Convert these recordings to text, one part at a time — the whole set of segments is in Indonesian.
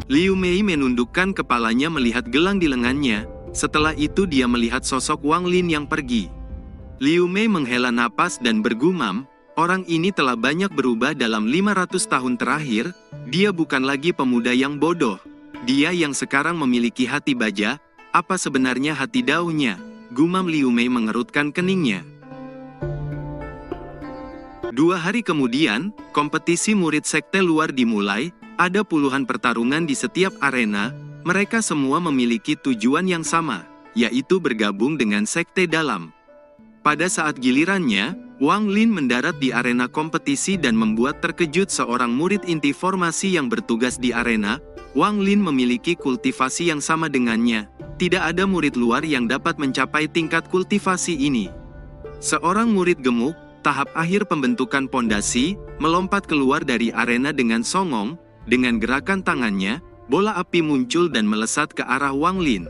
Liu Mei menundukkan kepalanya melihat gelang di lengannya. Setelah itu dia melihat sosok Wang Lin yang pergi. Liu Mei menghela napas dan bergumam, orang ini telah banyak berubah dalam 500 tahun terakhir. Dia bukan lagi pemuda yang bodoh. Dia yang sekarang memiliki hati baja. Apa sebenarnya hati daunya? Gumam Liu Mei mengerutkan keningnya. 2 hari kemudian, kompetisi murid sekte luar dimulai. Ada puluhan pertarungan di setiap arena. Mereka semua memiliki tujuan yang sama, yaitu bergabung dengan sekte dalam. Pada saat gilirannya, Wang Lin mendarat di arena kompetisi dan membuat terkejut seorang murid inti formasi yang bertugas di arena. Wang Lin memiliki kultivasi yang sama dengannya. Tidak ada murid luar yang dapat mencapai tingkat kultivasi ini. Seorang murid gemuk, tahap akhir pembentukan pondasi, melompat keluar dari arena dengan songong. Dengan gerakan tangannya, bola api muncul dan melesat ke arah Wang Lin.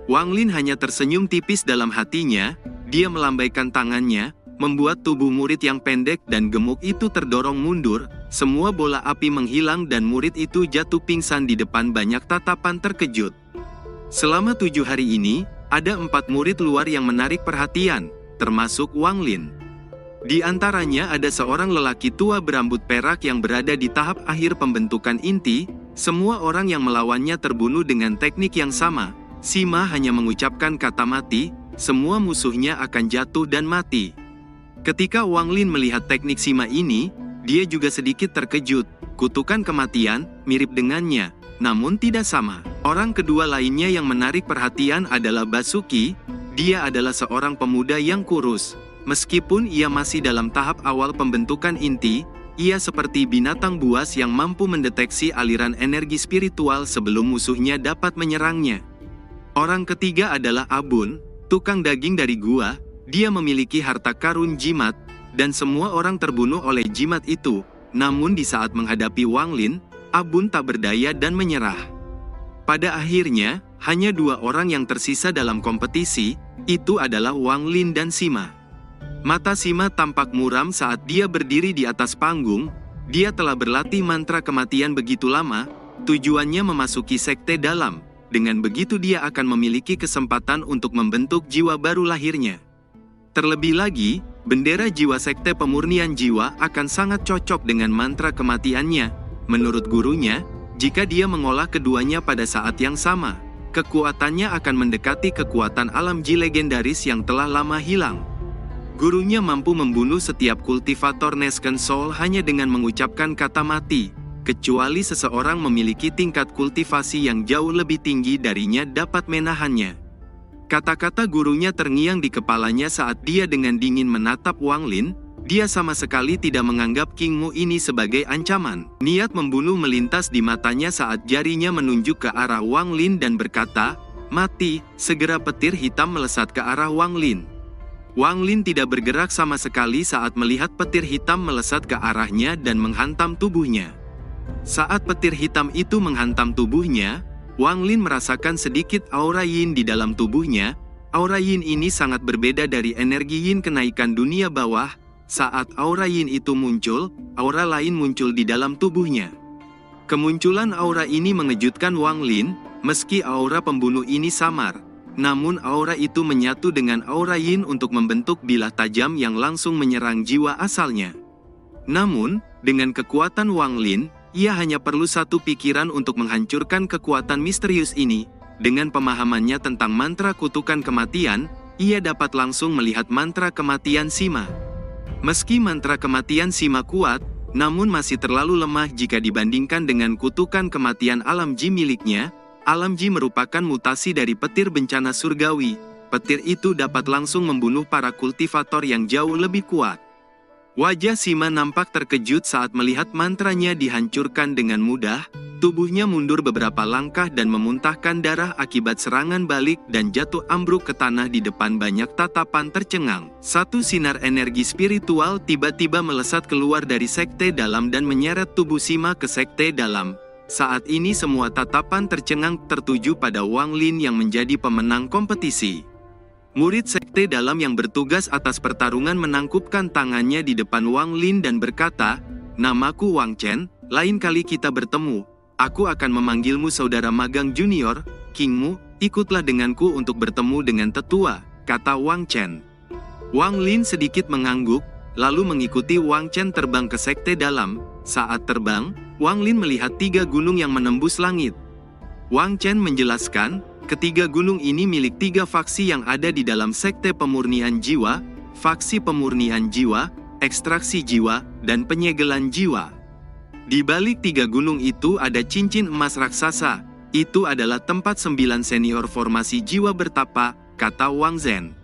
Wang Lin hanya tersenyum tipis dalam hatinya. Dia melambaikan tangannya, membuat tubuh murid yang pendek dan gemuk itu terdorong mundur. Semua bola api menghilang dan murid itu jatuh pingsan di depan banyak tatapan terkejut. Selama 7 hari ini, ada 4 murid luar yang menarik perhatian, termasuk Wang Lin. Di antaranya ada seorang lelaki tua berambut perak yang berada di tahap akhir pembentukan inti. Semua orang yang melawannya terbunuh dengan teknik yang sama. Sima hanya mengucapkan kata mati, semua musuhnya akan jatuh dan mati. Ketika Wang Lin melihat teknik Sima ini, dia juga sedikit terkejut. Kutukan kematian, mirip dengannya, namun tidak sama. Orang kedua lainnya yang menarik perhatian adalah Basuki. Dia adalah seorang pemuda yang kurus. Meskipun ia masih dalam tahap awal pembentukan inti, ia seperti binatang buas yang mampu mendeteksi aliran energi spiritual sebelum musuhnya dapat menyerangnya. Orang ketiga adalah Abun, tukang daging dari gua. Dia memiliki harta karun jimat, dan semua orang terbunuh oleh jimat itu. Namun di saat menghadapi Wang Lin, Abun tak berdaya dan menyerah. Pada akhirnya, hanya 2 orang yang tersisa dalam kompetisi, itu adalah Wang Lin dan Sima. Mata Sima tampak muram saat dia berdiri di atas panggung. Dia telah berlatih mantra kematian begitu lama, tujuannya memasuki sekte dalam. Dengan begitu dia akan memiliki kesempatan untuk membentuk jiwa baru lahirnya. Terlebih lagi, bendera jiwa sekte pemurnian jiwa akan sangat cocok dengan mantra kematiannya. Menurut gurunya, jika dia mengolah keduanya pada saat yang sama, kekuatannya akan mendekati kekuatan alam ji legendaris yang telah lama hilang. Gurunya mampu membunuh setiap kultivator Nesken Soul hanya dengan mengucapkan kata mati, kecuali seseorang memiliki tingkat kultivasi yang jauh lebih tinggi darinya dapat menahannya. Kata-kata gurunya terngiang di kepalanya saat dia dengan dingin menatap Wang Lin. Dia sama sekali tidak menganggap King Mu ini sebagai ancaman. Niat membunuh melintas di matanya saat jarinya menunjuk ke arah Wang Lin dan berkata, "Mati!" Segera petir hitam melesat ke arah Wang Lin. Wang Lin tidak bergerak sama sekali saat melihat petir hitam melesat ke arahnya dan menghantam tubuhnya. Saat petir hitam itu menghantam tubuhnya, Wang Lin merasakan sedikit aura yin di dalam tubuhnya. Aura yin ini sangat berbeda dari energi yin kenaikan dunia bawah. Saat aura yin itu muncul, aura lain muncul di dalam tubuhnya. Kemunculan aura ini mengejutkan Wang Lin, meski aura pembunuh ini samar. Namun aura itu menyatu dengan aura yin untuk membentuk bilah tajam yang langsung menyerang jiwa asalnya. Namun, dengan kekuatan Wang Lin, ia hanya perlu satu pikiran untuk menghancurkan kekuatan misterius ini. Dengan pemahamannya tentang mantra kutukan kematian, ia dapat langsung melihat mantra kematian Sima. Meski mantra kematian Sima kuat, namun masih terlalu lemah jika dibandingkan dengan kutukan kematian alam ji miliknya. Alam ji merupakan mutasi dari petir bencana surgawi. Petir itu dapat langsung membunuh para kultivator yang jauh lebih kuat. Wajah Sima nampak terkejut saat melihat mantranya dihancurkan dengan mudah. Tubuhnya mundur beberapa langkah dan memuntahkan darah akibat serangan balik dan jatuh ambruk ke tanah di depan banyak tatapan tercengang. Satu sinar energi spiritual tiba-tiba melesat keluar dari sekte dalam dan menyeret tubuh Sima ke sekte dalam. Saat ini semua tatapan tercengang tertuju pada Wang Lin yang menjadi pemenang kompetisi. Murid sekte dalam yang bertugas atas pertarungan menangkupkan tangannya di depan Wang Lin dan berkata, "Namaku Wang Chen, lain kali kita bertemu, aku akan memanggilmu saudara magang junior, Kingmu, ikutlah denganku untuk bertemu dengan tetua," kata Wang Chen. Wang Lin sedikit mengangguk, lalu mengikuti Wang Chen terbang ke sekte dalam. Saat terbang, Wang Lin melihat 3 gunung yang menembus langit. Wang Chen menjelaskan, ketiga gunung ini milik 3 faksi yang ada di dalam sekte pemurnian jiwa, faksi pemurnian jiwa, ekstraksi jiwa, dan penyegelan jiwa. Di balik 3 gunung itu ada cincin emas raksasa, itu adalah tempat 9 senior formasi jiwa bertapa, kata Wang Zhen.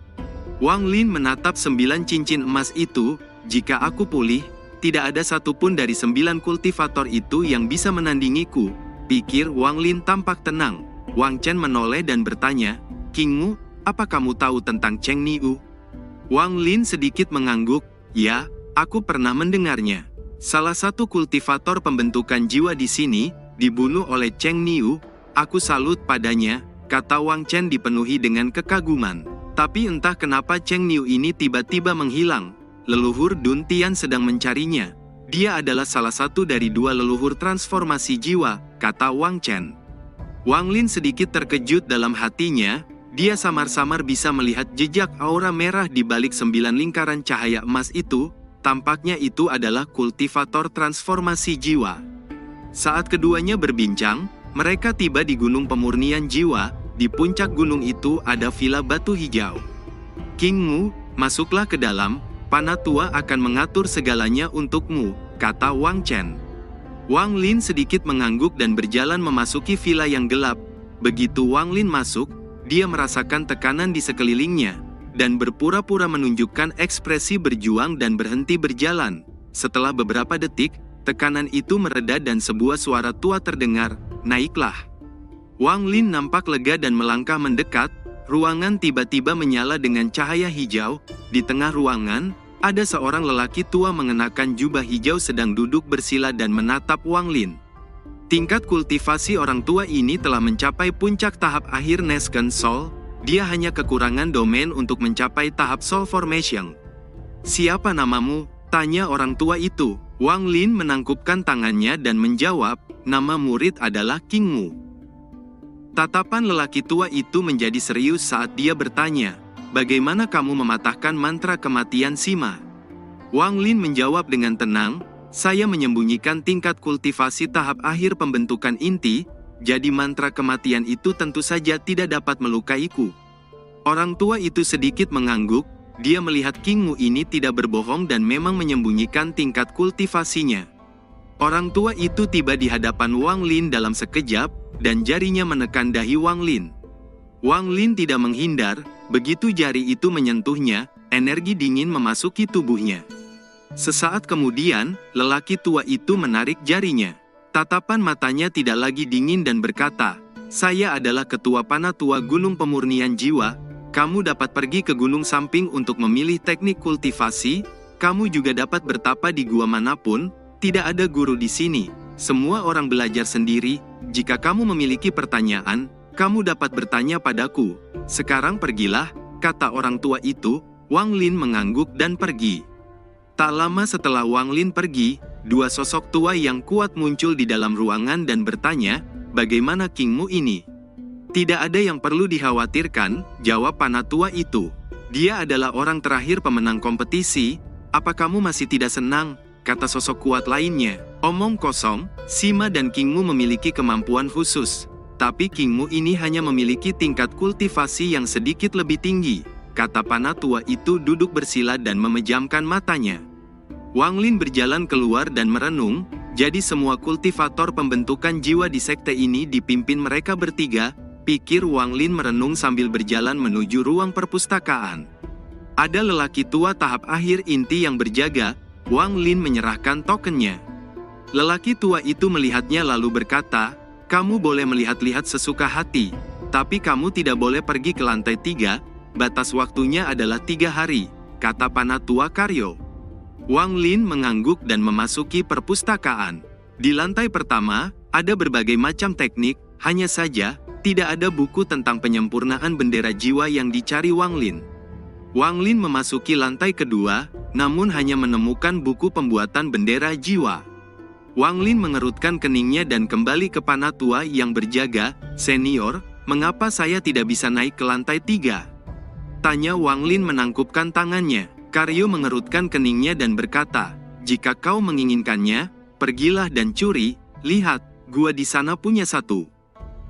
Wang Lin menatap 9 cincin emas itu, jika aku pulih, tidak ada satupun dari 9 kultivator itu yang bisa menandingiku, pikir Wang Lin tampak tenang. Wang Chen menoleh dan bertanya, "Kingmu, apa kamu tahu tentang Cheng Niu?" Wang Lin sedikit mengangguk, "Ya, aku pernah mendengarnya. Salah satu kultivator pembentukan jiwa di sini, dibunuh oleh Cheng Niu. Aku salut padanya," kata Wang Chen dipenuhi dengan kekaguman. Tapi entah kenapa Cheng Niu ini tiba-tiba menghilang. Leluhur Dun Tian sedang mencarinya. Dia adalah salah satu dari 2 leluhur transformasi jiwa, kata Wang Chen. Wang Lin sedikit terkejut dalam hatinya, dia samar-samar bisa melihat jejak aura merah di balik 9 lingkaran cahaya emas itu, tampaknya itu adalah kultivator transformasi jiwa. Saat keduanya berbincang, mereka tiba di Gunung Pemurnian Jiwa. Di puncak gunung itu ada villa batu hijau. "Kingmu, masuklah ke dalam, Panatua akan mengatur segalanya untukmu," kata Wang Chen. Wang Lin sedikit mengangguk dan berjalan memasuki villa yang gelap. Begitu Wang Lin masuk, dia merasakan tekanan di sekelilingnya, dan berpura-pura menunjukkan ekspresi berjuang dan berhenti berjalan. Setelah beberapa detik, tekanan itu mereda dan sebuah suara tua terdengar, "Naiklah." Wang Lin nampak lega dan melangkah mendekat. Ruangan tiba-tiba menyala dengan cahaya hijau. Di tengah ruangan, ada seorang lelaki tua mengenakan jubah hijau sedang duduk bersila dan menatap Wang Lin. Tingkat kultivasi orang tua ini telah mencapai puncak tahap akhir Nesken Soul. Dia hanya kekurangan domain untuk mencapai tahap Soul Formation. "Siapa namamu?" tanya orang tua itu. Wang Lin menangkupkan tangannya dan menjawab, "Nama murid adalah Kingmu." Tatapan lelaki tua itu menjadi serius saat dia bertanya, "Bagaimana kamu mematahkan mantra kematian Sima?" Wang Lin menjawab dengan tenang, "Saya menyembunyikan tingkat kultivasi tahap akhir pembentukan inti, jadi mantra kematian itu tentu saja tidak dapat melukaiku." Orang tua itu sedikit mengangguk, dia melihat Kingmu ini tidak berbohong dan memang menyembunyikan tingkat kultivasinya. Orang tua itu tiba di hadapan Wang Lin dalam sekejap, dan jarinya menekan dahi Wang Lin. Wang Lin tidak menghindar, begitu jari itu menyentuhnya, energi dingin memasuki tubuhnya. Sesaat kemudian, lelaki tua itu menarik jarinya. Tatapan matanya tidak lagi dingin dan berkata, "Saya adalah ketua Panatua Gunung Pemurnian Jiwa, kamu dapat pergi ke gunung samping untuk memilih teknik kultivasi, kamu juga dapat bertapa di gua manapun, tidak ada guru di sini, semua orang belajar sendiri. Jika kamu memiliki pertanyaan, kamu dapat bertanya padaku. Sekarang pergilah," kata orang tua itu. Wang Lin mengangguk dan pergi. Tak lama setelah Wang Lin pergi, 2 sosok tua yang kuat muncul di dalam ruangan dan bertanya, "Bagaimana Kingmu ini?" "Tidak ada yang perlu dikhawatirkan," jawab Panatua itu. "Dia adalah orang terakhir pemenang kompetisi. Apa kamu masih tidak senang?" kata sosok kuat lainnya. "Omong kosong, Sima dan Kingmu memiliki kemampuan khusus. Tapi Kingmu ini hanya memiliki tingkat kultivasi yang sedikit lebih tinggi," kata Panatua itu duduk bersila dan memejamkan matanya. Wang Lin berjalan keluar dan merenung, jadi semua kultivator pembentukan jiwa di sekte ini dipimpin mereka bertiga, pikir Wang Lin merenung sambil berjalan menuju ruang perpustakaan. Ada lelaki tua tahap akhir inti yang berjaga. Wang Lin menyerahkan tokennya. Lelaki tua itu melihatnya lalu berkata, "Kamu boleh melihat-lihat sesuka hati, tapi kamu tidak boleh pergi ke lantai 3, batas waktunya adalah 3 hari, kata Panatua Karyo. Wang Lin mengangguk dan memasuki perpustakaan. Di lantai pertama, ada berbagai macam teknik, hanya saja, Tidak ada buku tentang penyempurnaan bendera jiwa yang dicari Wang Lin. Wang Lin memasuki lantai kedua, namun hanya menemukan buku pembuatan bendera jiwa. Wang Lin mengerutkan keningnya dan kembali ke Panatua yang berjaga. "Senior, mengapa saya tidak bisa naik ke lantai 3? Tanya Wang Lin menangkupkan tangannya. Karyo mengerutkan keningnya dan berkata, "Jika kau menginginkannya, pergilah dan curi. Lihat, gua di sana punya satu."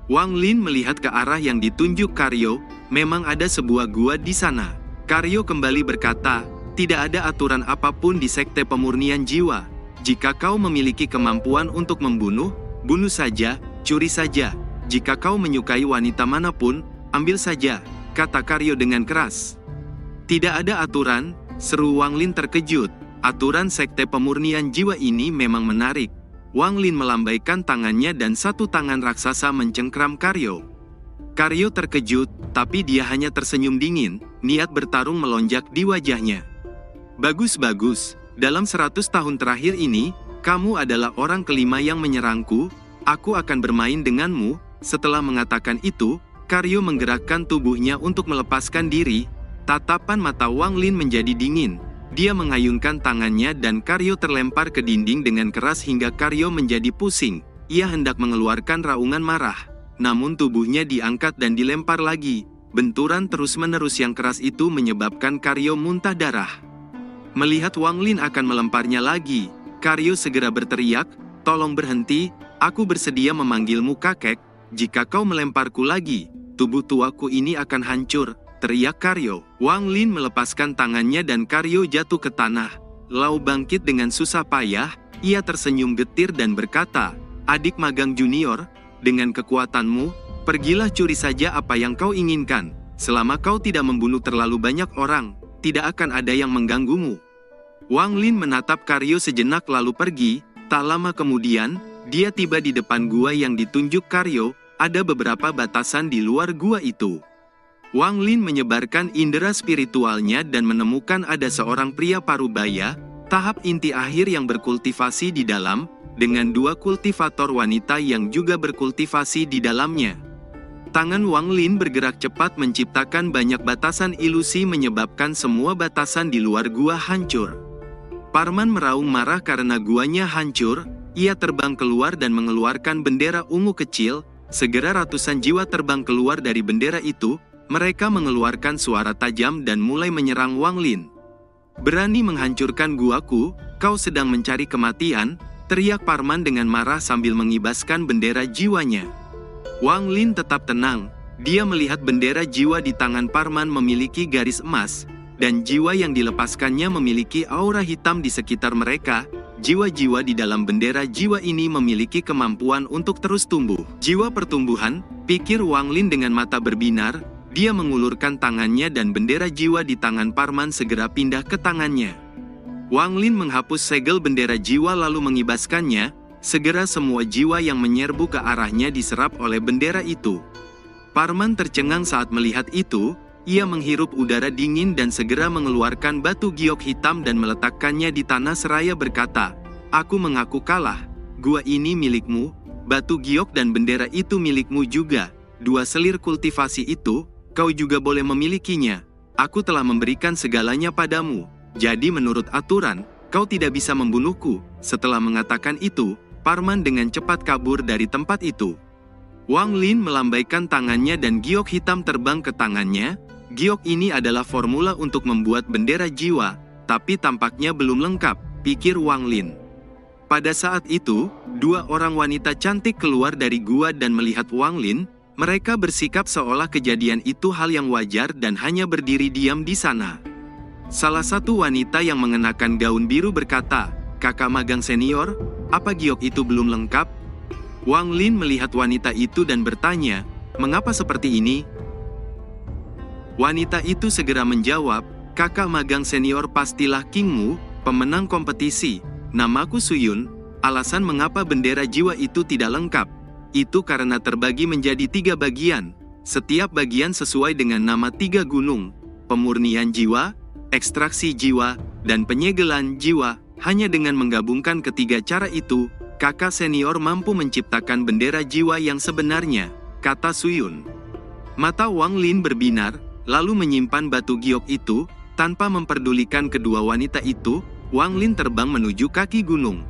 Wang Lin melihat ke arah yang ditunjuk Karyo. Memang ada sebuah gua di sana. Karyo kembali berkata, "Tidak ada aturan apapun di sekte pemurnian jiwa. Jika kau memiliki kemampuan untuk membunuh, bunuh saja, curi saja. Jika kau menyukai wanita manapun, ambil saja," kata Karyo dengan keras. "Tidak ada aturan," seru Wang Lin terkejut. "Aturan sekte pemurnian jiwa ini memang menarik." Wang Lin melambaikan tangannya dan satu tangan raksasa mencengkram Karyo. Karyo terkejut, tapi dia hanya tersenyum dingin. Niat bertarung melonjak di wajahnya. "Bagus-bagus. Dalam 100 tahun terakhir ini, kamu adalah orang kelima yang menyerangku. Aku akan bermain denganmu." Setelah mengatakan itu, Karyo menggerakkan tubuhnya untuk melepaskan diri. Tatapan mata Wang Lin menjadi dingin. Dia mengayunkan tangannya dan Karyo terlempar ke dinding dengan keras hingga Karyo menjadi pusing. Ia hendak mengeluarkan raungan marah. Namun tubuhnya diangkat dan dilempar lagi. Benturan terus-menerus yang keras itu menyebabkan Karyo muntah darah. Melihat Wang Lin akan melemparnya lagi, Karyo segera berteriak, "Tolong berhenti, aku bersedia memanggilmu kakek. Jika kau melemparku lagi, tubuh tuaku ini akan hancur," teriak Karyo. Wang Lin melepaskan tangannya dan Karyo jatuh ke tanah. Lau bangkit dengan susah payah. Ia tersenyum getir dan berkata, "Adik magang junior, dengan kekuatanmu, pergilah curi saja apa yang kau inginkan. Selama kau tidak membunuh terlalu banyak orang, tidak akan ada yang mengganggumu." Wang Lin menatap Karyo sejenak lalu pergi. Tak lama kemudian, dia tiba di depan gua yang ditunjuk Karyo. Ada beberapa batasan di luar gua itu. Wang Lin menyebarkan indera spiritualnya dan menemukan ada seorang pria parubaya, tahap inti akhir yang berkultivasi di dalam, dengan 2 kultivator wanita yang juga berkultivasi di dalamnya. Tangan Wang Lin bergerak cepat menciptakan banyak batasan ilusi menyebabkan semua batasan di luar gua hancur. Parman meraung marah karena guanya hancur. Ia terbang keluar dan mengeluarkan bendera ungu kecil. Segera ratusan jiwa terbang keluar dari bendera itu. Mereka mengeluarkan suara tajam dan mulai menyerang Wang Lin. "Berani menghancurkan guaku, kau sedang mencari kematian," teriak Parman dengan marah sambil mengibaskan bendera jiwanya. Wang Lin tetap tenang. Dia melihat bendera jiwa di tangan Parman memiliki garis emas, dan jiwa yang dilepaskannya memiliki aura hitam di sekitar mereka. Jiwa-jiwa di dalam bendera jiwa ini memiliki kemampuan untuk terus tumbuh. "Jiwa pertumbuhan," pikir Wang Lin dengan mata berbinar. Dia mengulurkan tangannya dan bendera jiwa di tangan Parman segera pindah ke tangannya. Wang Lin menghapus segel bendera jiwa lalu mengibaskannya. Segera semua jiwa yang menyerbu ke arahnya diserap oleh bendera itu. Parman tercengang saat melihat itu. Ia menghirup udara dingin dan segera mengeluarkan batu giok hitam dan meletakkannya di tanah seraya berkata, "Aku mengaku kalah. Gua ini milikmu, batu giok dan bendera itu milikmu juga. 2 selir kultivasi itu, kau juga boleh memilikinya. Aku telah memberikan segalanya padamu. Jadi menurut aturan, kau tidak bisa membunuhku." Setelah mengatakan itu, Parman dengan cepat kabur dari tempat itu. Wang Lin melambaikan tangannya dan giok hitam terbang ke tangannya. Giok ini adalah formula untuk membuat bendera jiwa, tapi tampaknya belum lengkap, pikir Wang Lin. Pada saat itu, 2 orang wanita cantik keluar dari gua dan melihat Wang Lin. Mereka bersikap seolah kejadian itu hal yang wajar dan hanya berdiri diam di sana. Salah satu wanita yang mengenakan gaun biru berkata, "Kakak magang senior, apa giok itu belum lengkap?" Wang Lin melihat wanita itu dan bertanya, "Mengapa seperti ini?" Wanita itu segera menjawab, "Kakak magang senior pastilah kingmu, pemenang kompetisi. Namaku Suyun. Alasan mengapa bendera jiwa itu tidak lengkap, itu karena terbagi menjadi 3 bagian. Setiap bagian sesuai dengan nama 3 gunung, pemurnian jiwa, ekstraksi jiwa, dan penyegelan jiwa. Hanya dengan menggabungkan ketiga cara itu, kakak senior mampu menciptakan bendera jiwa yang sebenarnya." kata Suyun. Mata Wang Lin berbinar, lalu menyimpan batu giok itu. Tanpa memperdulikan kedua wanita itu, Wang Lin terbang menuju kaki gunung.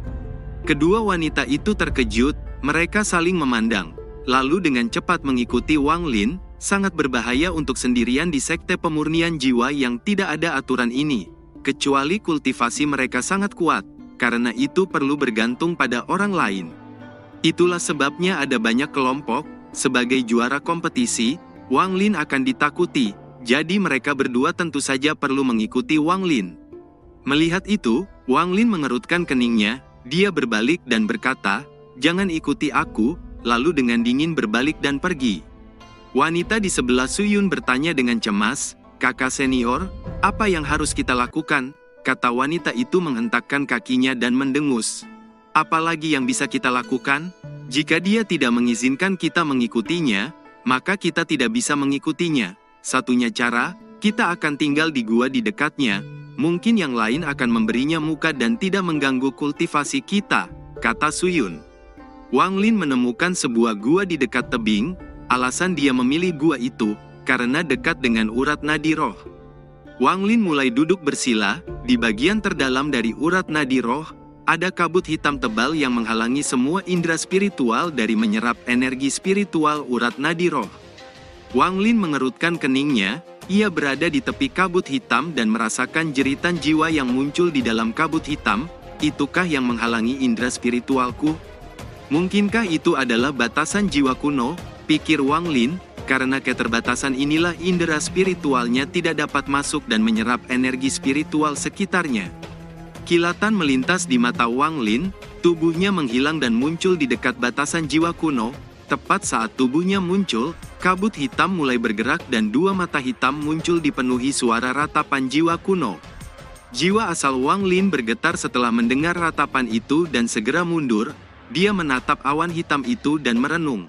Kedua wanita itu terkejut, mereka saling memandang. Lalu dengan cepat mengikuti Wang Lin. Sangat berbahaya untuk sendirian di sekte pemurnian jiwa yang tidak ada aturan ini. Kecuali kultivasi mereka sangat kuat, karena itu perlu bergantung pada orang lain. Itulah sebabnya ada banyak kelompok. Sebagai juara kompetisi, Wang Lin akan ditakuti. Jadi mereka berdua tentu saja perlu mengikuti Wang Lin. Melihat itu, Wang Lin mengerutkan keningnya, dia berbalik dan berkata, "Jangan ikuti aku," lalu dengan dingin berbalik dan pergi. Wanita di sebelah Suyun bertanya dengan cemas, "Kakak senior, apa yang harus kita lakukan?" Kata wanita itu menghentakkan kakinya dan mendengus. "Apalagi yang bisa kita lakukan? Jika dia tidak mengizinkan kita mengikutinya, maka kita tidak bisa mengikutinya. Satunya cara, kita akan tinggal di gua di dekatnya. Mungkin yang lain akan memberinya muka dan tidak mengganggu kultivasi kita," kata Suyun. Wang Lin menemukan sebuah gua di dekat tebing. Alasan dia memilih gua itu, karena dekat dengan urat nadi roh. Wang Lin mulai duduk bersila. Di bagian terdalam dari urat nadi roh, ada kabut hitam tebal yang menghalangi semua indera spiritual dari menyerap energi spiritual urat nadi roh. Wang Lin mengerutkan keningnya, ia berada di tepi kabut hitam dan merasakan jeritan jiwa yang muncul di dalam kabut hitam. Itukah yang menghalangi indera spiritualku? Mungkinkah itu adalah batasan jiwa kuno, pikir Wang Lin, karena keterbatasan inilah indera spiritualnya tidak dapat masuk dan menyerap energi spiritual sekitarnya. Kilatan melintas di mata Wang Lin, tubuhnya menghilang dan muncul di dekat batasan jiwa kuno. Tepat saat tubuhnya muncul, kabut hitam mulai bergerak dan dua mata hitam muncul dipenuhi suara ratapan jiwa kuno. Jiwa asal Wang Lin bergetar setelah mendengar ratapan itu dan segera mundur. Dia menatap awan hitam itu dan merenung.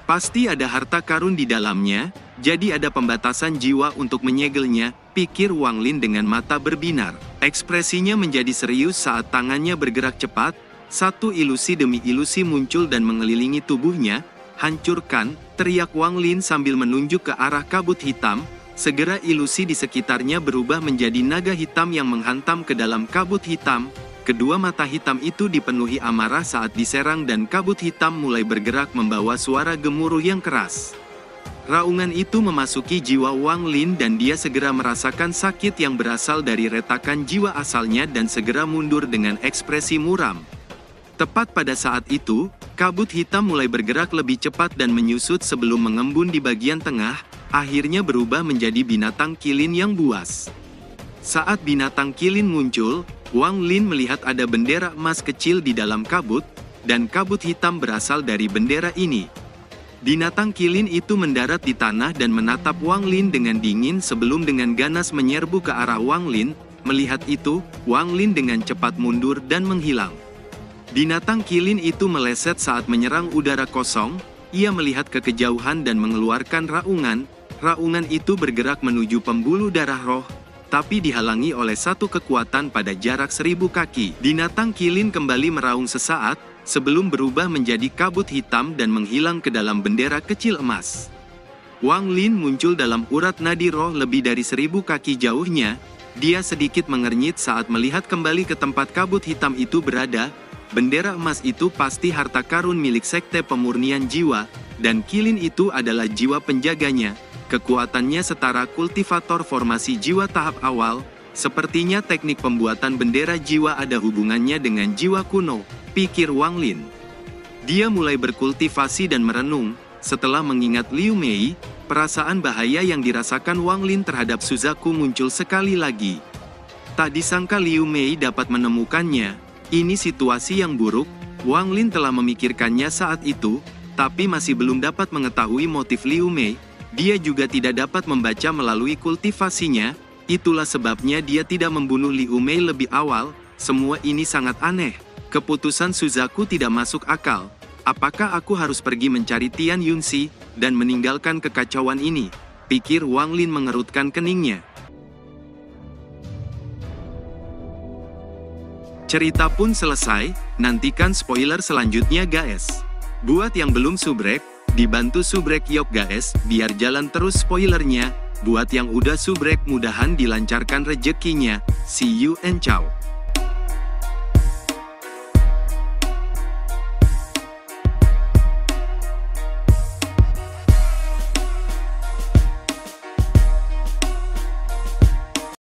Pasti ada harta karun di dalamnya, jadi ada pembatasan jiwa untuk menyegelnya, pikir Wang Lin dengan mata berbinar. Ekspresinya menjadi serius saat tangannya bergerak cepat. Satu ilusi demi ilusi muncul dan mengelilingi tubuhnya. "Hancurkan!" teriak Wang Lin sambil menunjuk ke arah kabut hitam. Segera ilusi di sekitarnya berubah menjadi naga hitam yang menghantam ke dalam kabut hitam. Kedua mata hitam itu dipenuhi amarah saat diserang dan kabut hitam mulai bergerak membawa suara gemuruh yang keras. Raungan itu memasuki jiwa Wang Lin dan dia segera merasakan sakit yang berasal dari retakan jiwa asalnya dan segera mundur dengan ekspresi muram. Tepat pada saat itu, kabut hitam mulai bergerak lebih cepat dan menyusut sebelum mengembun di bagian tengah, akhirnya berubah menjadi binatang kilin yang buas. Saat binatang kilin muncul, Wang Lin melihat ada bendera emas kecil di dalam kabut, dan kabut hitam berasal dari bendera ini. Binatang kilin itu mendarat di tanah dan menatap Wang Lin dengan dingin sebelum dengan ganas menyerbu ke arah Wang Lin. Melihat itu, Wang Lin dengan cepat mundur dan menghilang. Binatang kilin itu meleset saat menyerang udara kosong. Ia melihat ke kejauhan dan mengeluarkan raungan. Raungan itu bergerak menuju pembuluh darah roh, tapi dihalangi oleh satu kekuatan pada jarak 1000 kaki. Binatang kilin kembali meraung sesaat, sebelum berubah menjadi kabut hitam dan menghilang ke dalam bendera kecil emas. Wang Lin muncul dalam urat nadi roh lebih dari 1000 kaki jauhnya. Dia sedikit mengernyit saat melihat kembali ke tempat kabut hitam itu berada. Bendera emas itu pasti harta karun milik sekte pemurnian jiwa, dan kilin itu adalah jiwa penjaganya. Kekuatannya setara kultivator formasi jiwa tahap awal. Sepertinya teknik pembuatan bendera jiwa ada hubungannya dengan jiwa kuno, pikir Wang Lin. Dia mulai berkultivasi dan merenung. Setelah mengingat Liu Mei, perasaan bahaya yang dirasakan Wang Lin terhadap Suzaku muncul sekali lagi. Tak disangka Liu Mei dapat menemukannya. Ini situasi yang buruk. Wang Lin telah memikirkannya saat itu, tapi masih belum dapat mengetahui motif Liu Mei. Dia juga tidak dapat membaca melalui kultivasinya. Itulah sebabnya dia tidak membunuh Liu Mei lebih awal. Semua ini sangat aneh. Keputusan Suzaku tidak masuk akal. Apakah aku harus pergi mencari Tian Yunxi dan meninggalkan kekacauan ini? Pikir Wang Lin mengerutkan keningnya. Cerita pun selesai, nantikan spoiler selanjutnya guys. Buat yang belum subrek, Dibantu subrek yok guys, biar jalan terus spoilernya. Buat yang udah subrek mudahan dilancarkan rezekinya. See you and ciao.